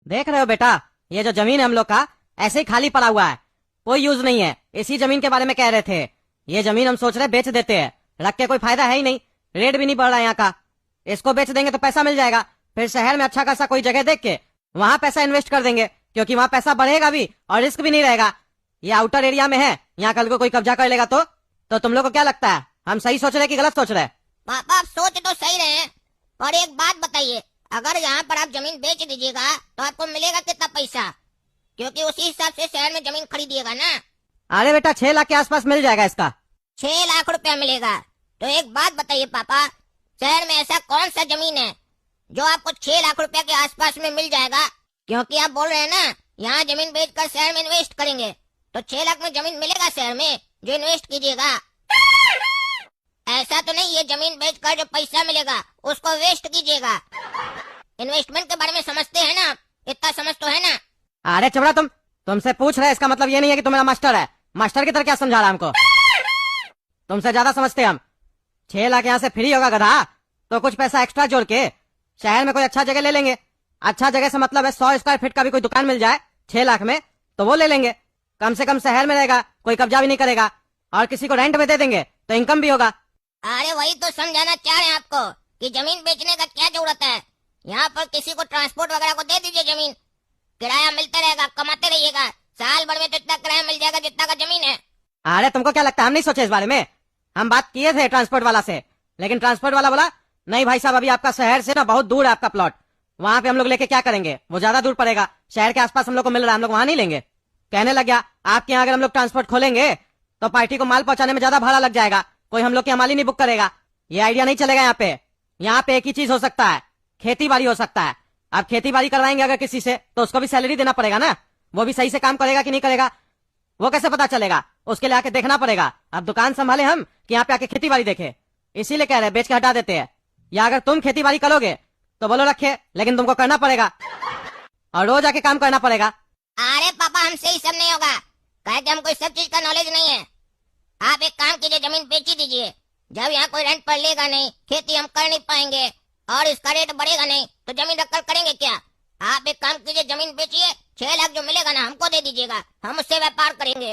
देख रहे हो बेटा, ये जो जमीन है हम लोग का ऐसे ही खाली पड़ा हुआ है, कोई यूज नहीं है। इसी जमीन के बारे में कह रहे थे। ये जमीन हम सोच रहे बेच देते हैं, रख के कोई फायदा है ही नहीं, रेट भी नहीं बढ़ रहा है यहाँ का। इसको बेच देंगे तो पैसा मिल जाएगा, फिर शहर में अच्छा खासा कोई जगह देख के वहाँ पैसा इन्वेस्ट कर देंगे, क्योंकि वहाँ पैसा बढ़ेगा भी और रिस्क भी नहीं रहेगा। ये आउटर एरिया में है, यहाँ कल को कोई कब्जा कर लेगा तो तुम लोग को क्या लगता है, हम सही सोच रहे कि गलत सोच रहे? पापा आप सोच तो सही रहे हैं, पर एक बात बताइए, अगर यहाँ पर आप जमीन बेच दीजिएगा तो आपको मिलेगा कितना पैसा? क्योंकि उसी हिसाब से शहर में जमीन खरीदिएगा ना। अरे बेटा 6 लाख के आसपास मिल जाएगा इसका। 6 लाख रुपया मिलेगा? तो एक बात बताइए पापा, शहर में ऐसा कौन सा जमीन है जो आपको 6 लाख रुपया के आसपास में मिल जाएगा? क्योंकि आप बोल रहे हैं ना यहाँ जमीन बेचकर शहर में इन्वेस्ट करेंगे, तो 6 लाख में जमीन मिलेगा शहर में जो इन्वेस्ट कीजिएगा? ऐसा तो नहीं, ये जमीन बेचकर जो पैसा मिलेगा उसको वेस्ट कीजिएगा। इन्वेस्टमेंट के बारे में समझते हैं ना, इतना समझ तो है ना? अरे चबड़ा, तुमसे पूछ रहे, इसका मतलब ये नहीं है कि तुम मेरा मास्टर है। मास्टर की तरह क्या समझा रहा है हमको? तुमसे ज्यादा समझते हम। 6 लाख यहाँ से फ्री होगा गधा, तो कुछ पैसा एक्स्ट्रा जोड़ के शहर में कोई अच्छा जगह ले लेंगे। अच्छा जगह से मतलब है 100 स्क्वायर फीट का भी कोई दुकान मिल जाए 6 लाख में तो वो ले लेंगे। कम से कम शहर में रहेगा, कोई कब्जा भी नहीं करेगा, और किसी को रेंट में दे देंगे तो इनकम भी होगा। अरे वही तो समझाना चाह रहे हैं आपको कि जमीन बेचने का क्या जरूरत है। यहाँ पर किसी को ट्रांसपोर्ट वगैरह को दे दीजिए जमीन, किराया मिलता रहेगा, कमाते रहिएगा, साल भर में तो इतना किराया मिल जाएगा जितना का जमीन है। अरे तुमको क्या लगता है हम नहीं सोचे इस बारे में? हम बात किए थे ट्रांसपोर्ट वाला से, लेकिन ट्रांसपोर्ट वाला बोला नहीं भाई साहब, अभी आपका शहर से ना बहुत दूर है आपका प्लॉट, वहाँ पे हम लोग लेके क्या करेंगे, वो ज्यादा दूर पड़ेगा, शहर के आसपास हम लोग को मिल रहा है, हम लोग वहाँ नहीं लेंगे। कहने लग गया आपके यहाँ अगर हम लोग ट्रांसपोर्ट खोलेंगे तो पार्टी को माल पहुंचाने में ज्यादा भाड़ा लग जाएगा, कोई हम लोग की हमाली नहीं बुक करेगा, ये आइडिया नहीं चलेगा यहाँ पे। यहाँ पे एक ही चीज हो सकता है, खेती बाड़ी हो सकता है। अब खेती बाड़ी करवाएंगे अगर किसी से तो उसको भी सैलरी देना पड़ेगा ना, वो भी सही से काम करेगा कि नहीं करेगा वो कैसे पता चलेगा? उसके लिए आके देखना पड़ेगा। अब दुकान संभाले हम कि यहाँ पे आके खेती बाड़ी देखे, इसीलिए कह रहे बेच के हटा देते हैं। या अगर तुम खेती बाड़ी करोगे तो बोलो रखे, लेकिन तुमको करना पड़ेगा और रोज आके काम करना पड़ेगा। अरे पापा हमसे ही सब नहीं होगा, कहे कि हमको इस सब चीज का नॉलेज नहीं है। आप एक काम कीजिए, जमीन बेच ही दीजिए। जब यहाँ कोई रेंट पर लेगा नहीं, खेती हम कर नहीं पाएंगे और इसका रेट बढ़ेगा नहीं, तो जमीन रखकर करेंगे क्या? आप एक काम कीजिए, जमीन बेचिए, 6 लाख जो मिलेगा ना हमको दे दीजिएगा, हम उससे व्यापार करेंगे।